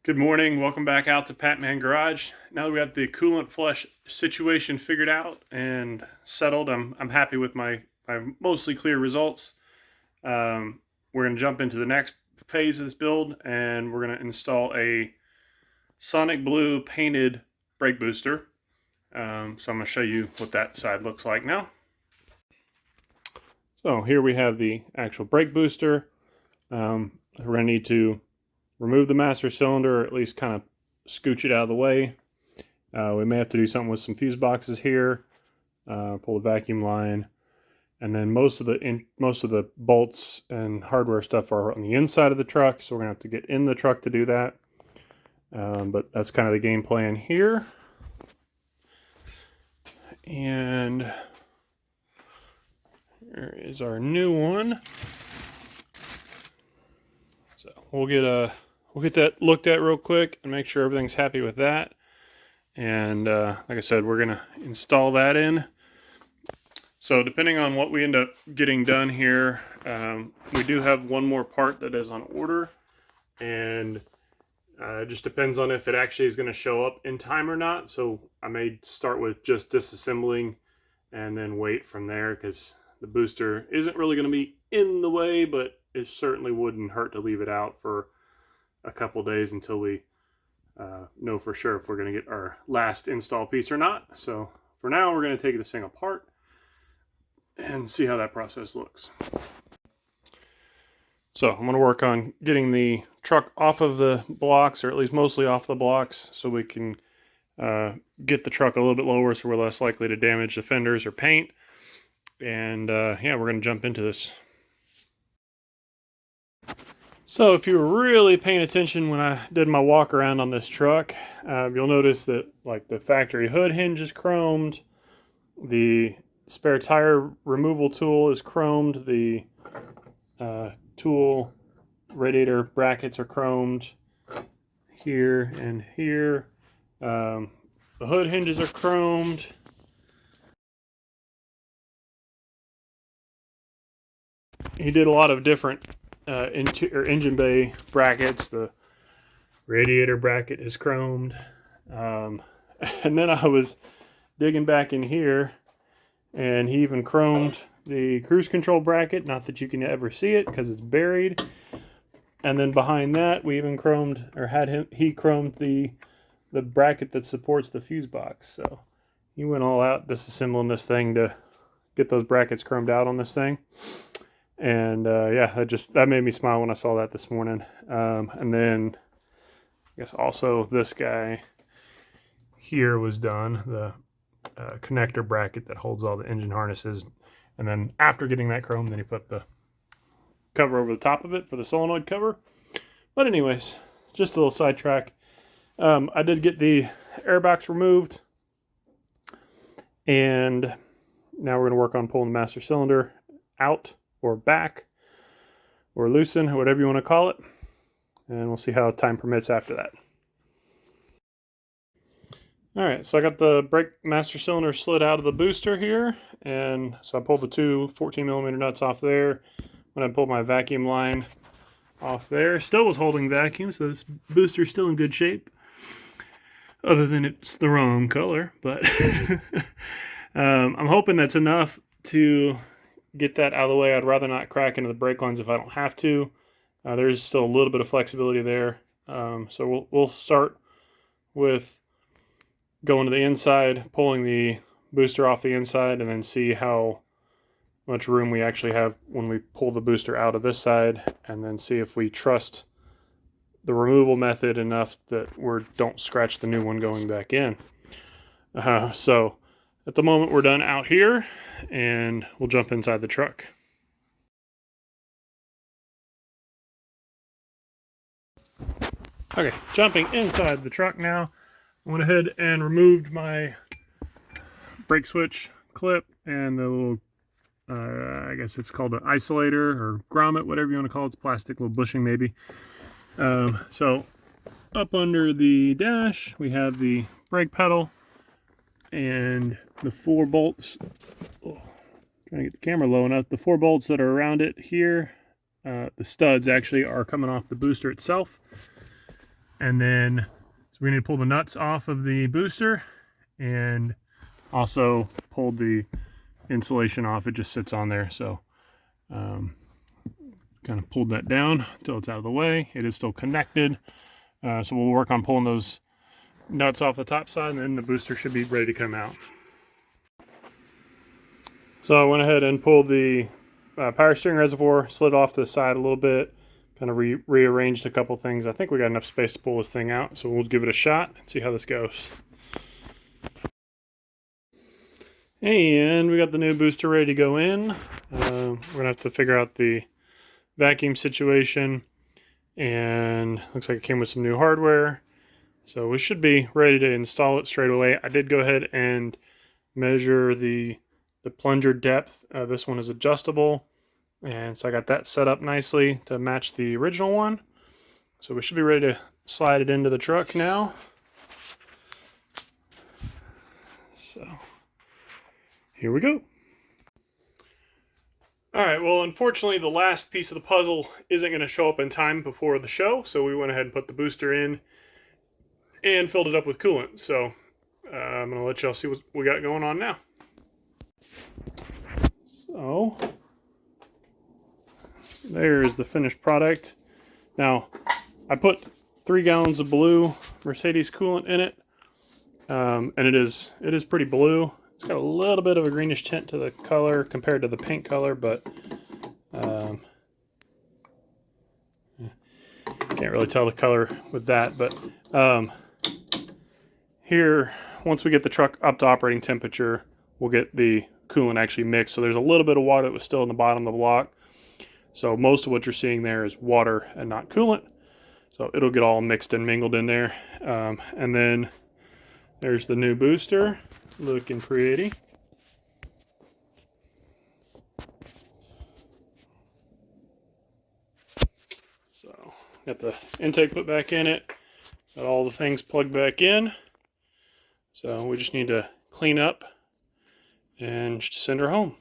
Good morning. Welcome back out to Patman Garage. Now that we got the coolant flush situation figured out and settled, I'm happy with my mostly clear results. We're going to jump into the next phase of this build, and we're going to install a Sonic Blue painted brake booster. So I'm going to show you what that side looks like now. So here we have the actual brake booster. We're going to need to remove the master cylinder, or at least kind of scooch it out of the way. We may have to do something with some fuse boxes here. Pull the vacuum line, and then most of the bolts and hardware stuff are on the inside of the truck, so we're gonna have to get in the truck to do that. But that's kind of the game plan here. And here is our new one. So we'll get that looked at real quick and make sure everything's happy with that. And like I said, we're gonna install that in. So depending on what we end up getting done here, we do have one more part that is on order, and it just depends on if it actually is going to show up in time or not. So I may start with just disassembling and then wait from there, because the booster isn't really going to be in the way, but it certainly wouldn't hurt to leave it out for a couple days until we know for sure if we're going to get our last install piece or not. So for now, we're going to take this thing apart and see how that process looks. So I'm going to work on getting the truck off of the blocks, or at least mostly off the blocks, so we can get the truck a little bit lower so we're less likely to damage the fenders or paint. And yeah, we're going to jump into this. So if you were really paying attention when I did my walk around on this truck, you'll notice that like the factory hood hinge is chromed, the spare tire removal tool is chromed, the tool radiator brackets are chromed here and here. The hood hinges are chromed. He did a lot of different engine bay brackets. The radiator bracket is chromed. And then I was digging back in here, and he even chromed the cruise control bracket. Not that you can ever see it because it's buried. And then behind that, we even chromed, or he chromed the bracket that supports the fuse box. So he went all out disassembling this thing to get those brackets chromed out on this thing. And yeah, that made me smile when I saw that this morning. And then I guess also this guy here was done, the connector bracket that holds all the engine harnesses. And then after getting that chrome, then he put the cover over the top of it for the solenoid cover. But anyways, just a little sidetrack. I did get the airbox removed, and now we're going to work on pulling the master cylinder out, or back, or loosen, or whatever you want to call it. And we'll see how time permits after that. Alright, so I got the brake master cylinder slid out of the booster here, and so I pulled the two 14mm nuts off there. When I pulled my vacuum line off there, still was holding vacuum, so this booster's still in good shape. Other than it's the wrong color, but I'm hoping that's enough to get that out of the way. I'd rather not crack into the brake lines if I don't have to. There's still a little bit of flexibility there. So we'll start with going to the inside, pulling the booster off the inside, and then see how much room we actually have when we pull the booster out of this side, and then see if we trust the removal method enough that we don't scratch the new one going back in. So at the moment we're done out here, and we'll jump inside the truck. Okay, jumping inside the truck now. I went ahead and removed my brake switch clip and the little, I guess it's called an isolator or grommet, whatever you want to call it. It's plastic, little bushing maybe. So up under the dash, we have the brake pedal and the 4 bolts. Oh, trying to get the camera low enough. The 4 bolts that are around it here, the studs actually are coming off the booster itself. And then so we need to pull the nuts off of the booster and also pulled the insulation off. It just sits on there. So kind of pulled that down until it's out of the way. It is still connected. So we'll work on pulling those nuts off the top side, and then the booster should be ready to come out. So I went ahead and pulled the power steering reservoir, slid off to the side a little bit, kind of rearranged a couple things. I think we got enough space to pull this thing out, so we'll give it a shot and see how this goes. And we got the new booster ready to go in. We're gonna have to figure out the vacuum situation, and looks like it came with some new hardware. So we should be ready to install it straight away. I did go ahead and measure the plunger depth. This one is adjustable, and so I got that set up nicely to match the original one. So we should be ready to slide it into the truck now. So here we go. All right, well, unfortunately, the last piece of the puzzle isn't going to show up in time before the show, so we went ahead and put the booster in and filled it up with coolant. So I'm going to let y'all see what we got going on now. So there's the finished product. Now, I put 3 gallons of blue Mercedes coolant in it, and it is pretty blue. It's got a little bit of a greenish tint to the color compared to the paint color, but can't really tell the color with that. But here, once we get the truck up to operating temperature, we'll get the coolant actually mixed. So there's a little bit of water that was still in the bottom of the block. So most of what you're seeing there is water and not coolant. So it'll get all mixed and mingled in there. And then there's the new booster, looking pretty. So got the intake put back in it, got all the things plugged back in. So we just need to clean up and send her home.